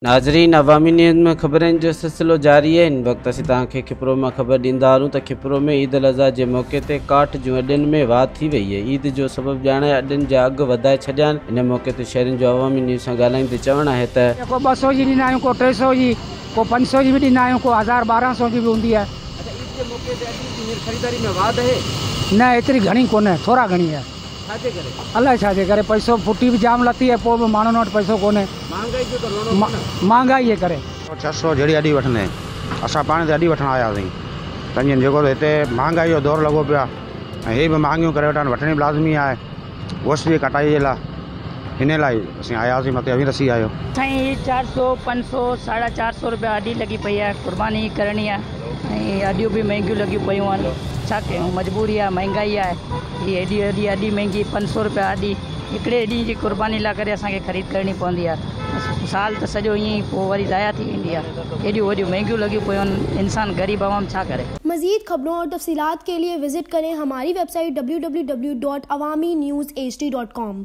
नाज़रीन, अवामी न्यूज़ में ख़बरनि जो सिलसिलो जारी है। इन वक्त असीं तव्हांखे खिपरो में ख़बर ॾींदा आहियूं त खिपरो में ईद उल अज़हा के मौके ते काठ जूं अॾियुनि में वाह थी वई है। ईद जो सबब ॼाणे अॾियुनि जा अघ वधाए छॾिया आहिनि। इन मौके ते शहरनि जो अवामी न्यूज़ सां ॻाल्हाईंदे चवणु आहे त को 200 जी ॾींदा आहियूं, को 300 जी, को 500 जी भी ॾींदा आहियूं, को 1000-1200 जी भी हूंदी है। अच्छा, ईद के मौके ते अॼु ख़रीदारी में वाध है? न एतिरी घणी कोन्हे, थोड़ा घणी है। छाजे करे? अलाए छाजे करे, पैसो फुटी भी जाम लती है, पोइ भी माण्हुनि वटि पैसो कोन्हे। महंगाई जो तो महंगाई जे करे 600 जहिड़ी अॾी वठंदे असां पाण ते अॾी वठण आयासीं। तंहिंजो जेको हिते महांगाई जो दौर लॻो पियो आहे ऐं हे बि महांगियूं करे वठनि, वठणी लाज़मी आहे गोश्त जी कटाई जे लाइ। हिन लाइ असीं आयासीं, मथे अवी रसी आयो। साईं 400, 500, 450 रुपया अॾी लॻी पई आहे। कुर्बानी करणी आहे ऐं अॾियूं बि महांगियूं लॻियूं पियूं आहिनि। छा कयूं, मजबूरी आहे, महांगाई आहे। हीअ अॾी महांगी 500 रुपया अॾी हिकिड़े ॾींहं जी कुर्बानी लाइ करे असांखे ख़रीद करणी पवंदी आहे। साल त सॼो ईअं ई पोइ वरी ज़ाया थी वेंदी आहे। एॾियूं वॾियूं महांगियूं लॻियूं पियूं आहिनि, इंसान ग़रीब आवाम छा करे। मज़ीद खबरों और तफसीलात के लिए विजिट करें हमारी वेबसाइट www.awamiNewsHD.com।